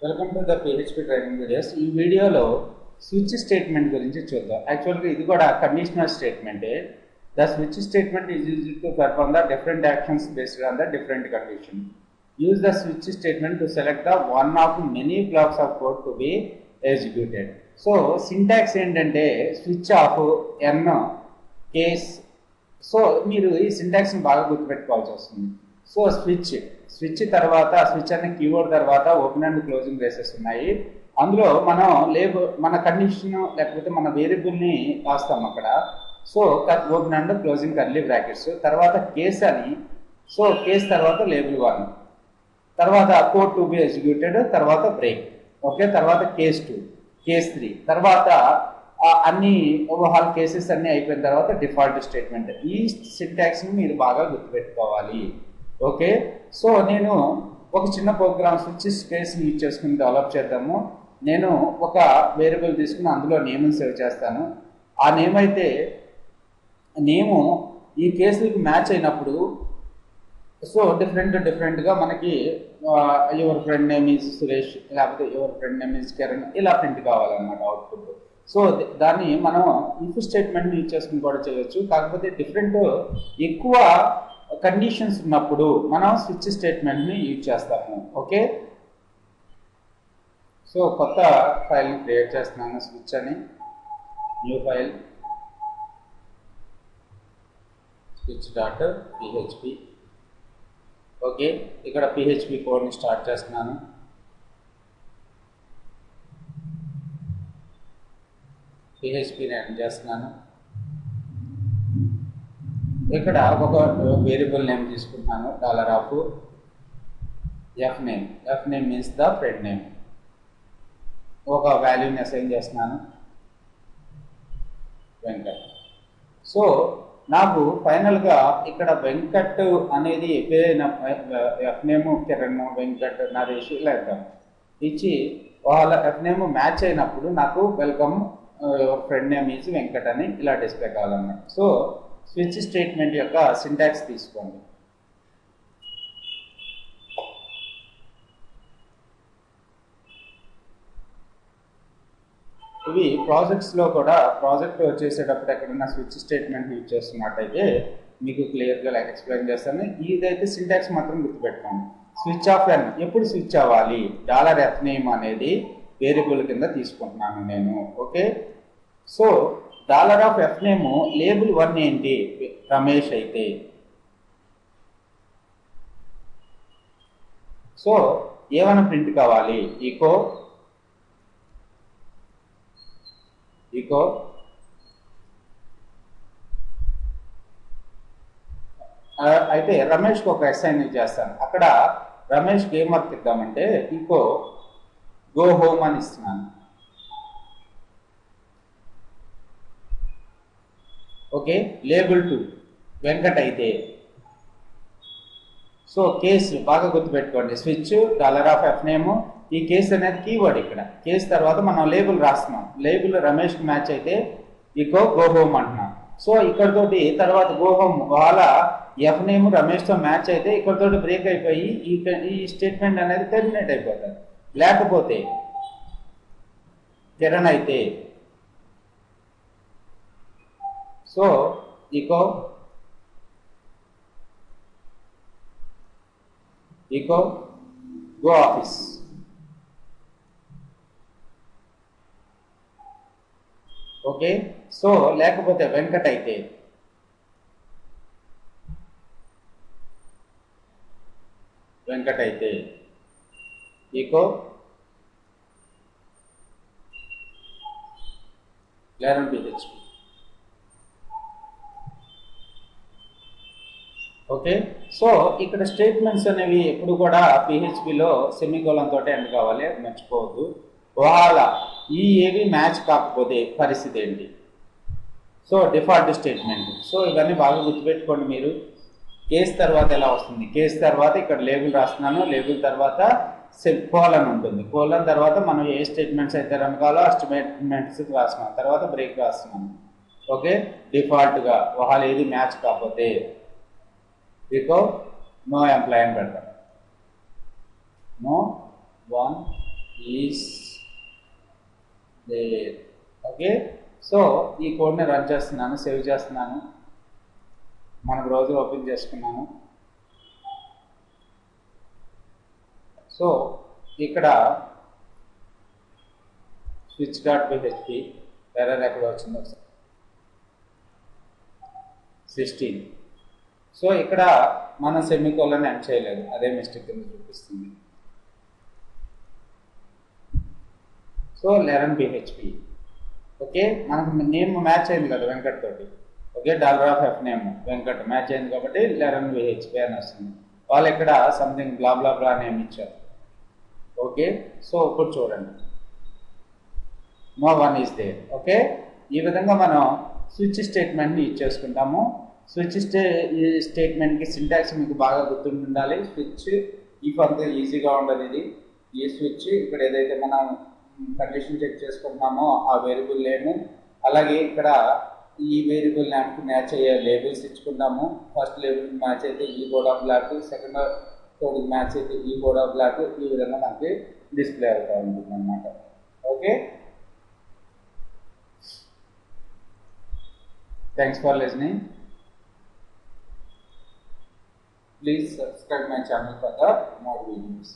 Welcome to the PHP training videos. ఈ వీడియోలో switch statement గురించి చూద్దాం. యాక్చువల్గా ఇది కూడా కండిషనల్ స్టేట్మెంటే. The switch statement is used to perform the different actions based on the different condition. Use the switch statement to select the one of many blocks of code to be executed. So syntax ఏంటంటే switch of N case. So మీరు ఈ సింటాక్స్ని బాగా గుర్తుపెట్టుకోవాల్సి వస్తుంది. So switch తర్వాత switch అనే keyword తర్వాత ఓపెన్ అండ్ క్లోజింగ్ బ్రేసెస్ ఉన్నాయి. అందులో మనం మన కండిషన్ లేకపోతే మన వేరియబుల్ని రాస్తాం అక్కడ. So open and closing curly brackets తర్వాత కేస్ అని. సో కేస్ తర్వాత లేబుల్ 1 తర్వాత కోడ్ టు బి ఎగ్జిక్యూటెడ్ తర్వాత బ్రేక్. ఓకే, తర్వాత కేస్ 2 కేస్ 3 తర్వాత అన్ని ఓవరాల్ కేసెస్ అన్ని అయిపోయిన తర్వాత డిఫాల్ట్ స్టేట్మెంట్. ఈ సింటాక్స్ని మీరు బాగా గుర్తుపెట్టుకోవాలి. ఓకే, సో నేను ఒక చిన్న ప్రోగ్రామ్ స్విచ్ స్పేస్ని యూజ్ చేసుకుని డెవలప్ చేద్దాము. నేను ఒక వేరియబుల్ తీసుకుని అందులో నేమ్ని సేవ్ చేస్తాను. ఆ నేమ్ అయితే నేము ఈ కేసులకు మ్యాచ్ అయినప్పుడు సో డిఫరెంట్గా మనకి your friend name is Suresh లేకపోతే your friend name is Kiran ఇలా ప్రింట్ కావాలన్నమాట అవుట్పుట్. సో దాన్ని మనం ఇఫ్ స్టేట్మెంట్ని యూజ్ చేసుకుని కూడా చేయొచ్చు. కాకపోతే ఎక్కువ కండిషన్స్ ఉన్నప్పుడు మనం స్విచ్ స్టేట్మెంట్ని యూజ్ చేస్తాము. ఓకే, సో కొత్త ఫైల్ని క్రియేట్ చేస్తున్నాను. స్విచ్ అని న్యూ ఫైల్ switch.php. ఓకే, ఇక్కడ PHP కోడ్ని స్టార్ట్ చేస్తున్నాను. PHPని ఎంటర్ చేస్తున్నాను. ఇక్కడ ఒక వేరియబుల్ నేమ్ తీసుకుంటున్నాను $fname. fname means the friend name. ఒక వాల్యూని అసైన్ చేస్తున్నాను వెంకట్. సో నాకు ఫైనల్గా ఇక్కడ వెంకట్ అనేది ఎప్పుడైనా fname కిరణ్ వెంకట్ నరేష్ ఇలా ఇద్దాం ఇచ్చి వాళ్ళ fname మ్యాచ్ అయినప్పుడు నాకు welcome your friend name is Venkat అని ఇలా డిస్ప్లే కావాలన్నమాట. సో స్విచ్ స్టేట్మెంట్ యొక్క సింటాక్స్ తీసుకోండి. ఇవి ప్రాజెక్ట్స్లో కూడా ప్రాజెక్ట్ చేసేటప్పుడు ఎక్కడన్నా స్విచ్ స్టేట్మెంట్ యూజ్ చేస్తున్నట్టయితే మీకు క్లియర్గా ఎక్స్ప్లెయిన్ చేస్తాను. ఇదైతే సింటాక్స్ మాత్రం గుర్తుపెట్టుకోండి. స్విచ్ ఆఫ్ ఎన్ ఎప్పుడు స్విచ్ అవ్వాలి? $fname అనేది వేరియబుల్ కింద తీసుకుంటున్నాను నేను. ఓకే, సో $fname లేబుల్ 1 ఏంటి? రమేష్ అయితే. సో ఏమైనా ప్రింట్ కావాలి? ఈకో అయితే రమేష్కి ఒక అసైన్మెంట్ చేస్తాను. అక్కడ రమేష్కి ఏం వర్క్ ఇద్దామంటే ఈకో గో హోమ్ అని ఇస్తున్నాను. ఓకే, లేబుల్ 2 వెంకట్ అయితే. సో కేసు బాగా గుర్తుపెట్టుకోండి. స్విచ్ $fname ఈ కేసు అనేది కీవర్డ్. ఇక్కడ కేసు తర్వాత మనం లేబుల్ రాస్తున్నాం. లేబుల్ రమేష్కి మ్యాచ్ అయితే ఈకో గో హోమ్ అంటున్నాం. సో ఇక్కడతోటి తర్వాత గో హోమ్ వాళ్ళ fname రమేష్తో మ్యాచ్ అయితే ఇక్కడతోటి బ్రేక్ అయిపోయి ఈ స్టేట్మెంట్ అనేది టెర్మినేట్ అయిపోతుంది. లేకపోతే కిరణ్ అయితే so echo go office. Okay, so లేకపోతే వెంకట్ అయితే echo learn PHP. Okay, so ఇక్కడ స్టేట్మెంట్స్ అనేవి ఎప్పుడు కూడా PHPలో సెమీకోలన్ తోటే ఎండ్ కావాలి, మర్చిపోవద్దు. వాళ్ళ ఏవి మ్యాచ్ కాకపోతే పరిస్థితి ఏంటి? So default statement. సో ఇవన్నీ బాగా గుర్తుపెట్టుకోండి మీరు. కేస్ తర్వాత ఎలా వస్తుంది? కేస్ తర్వాత ఇక్కడ లేబుల్ రాస్తున్నాను. లేబుల్ తర్వాత కోలన్ ఉంటుంది. కోలన్ తర్వాత మనం ఏ స్టేట్మెంట్స్ అయితే రన్ కావాలో ఆ స్టేట్మెంట్స్ రాస్తున్నాం. తర్వాత బ్రేక్ రాస్తున్నాను. ఓకే, డిఫాల్ట్గా వాళ్ళు ఏది మ్యాచ్ కాకపోతే నో ఎంప్లాయ్ అని పెడతాం. no 1 is there. Okay, so ఈ కోడ్ని రన్ చేస్తున్నాను, సేవ్ చేస్తున్నాను, మన బ్రౌజర్ ఓపెన్ చేసుకున్నాను. సో ఇక్కడ switch.php ఎర్రర్ ఎక్కడ వచ్చిందో 16. సో ఇక్కడ మనం సెమికోలన్ ఎండ్ చేయలేదు, అదే మిస్టేక్ కింద చూపిస్తుంది. So learn PHP. ఓకే, మనకు నేమ్ మ్యాచ్ అయింది కదా వెంకట్ తోటి. Okay, $f name Venkat match అయింది కాబట్టి లెరన్ PHP అని వస్తుంది. వాళ్ళు ఇక్కడ సంథింగ్ బ్లా బ్లా బ్లా నేమ్ ఇచ్చారు. ఓకే, సో ఇప్పుడు చూడండి, no one is there. Okay, ఈ విధంగా మనం స్విచ్ స్టేట్మెంట్ని యూజ్ చేసుకుంటాము. స్విచ్ స్టేట్మెంట్కి సింటాక్స్ మీకు బాగా గుర్తుండాలి. స్విచ్ ఇఫ్ అంత ఈజీగా ఉండదు ఇది. ఈ స్విచ్ ఇక్కడ ఏదైతే మనం కండిషన్ చెక్ చేసుకుంటున్నామో ఆ వేరియబుల్ నేమ్, అలాగే ఇక్కడ ఈ వేరియబుల్ నేమ్కి మ్యాచ్ అయ్యే లేబుల్స్ ఇచ్చుకుంటాము. ఫస్ట్ లేబుల్ మ్యాచ్ అయితే ఈ బోర్డ్ ఆఫ్ బ్లాక్, సెకండ్ కోడ్కి మ్యాచ్ అయితే ఈ బోర్డ్ ఆఫ్ బ్లాక్. ఈ విధంగా మనకి డిస్ప్లే అవుతూ ఉంటుంది అన్నమాట. Okay, thanks for listening. Please subscribe my channel for the more videos.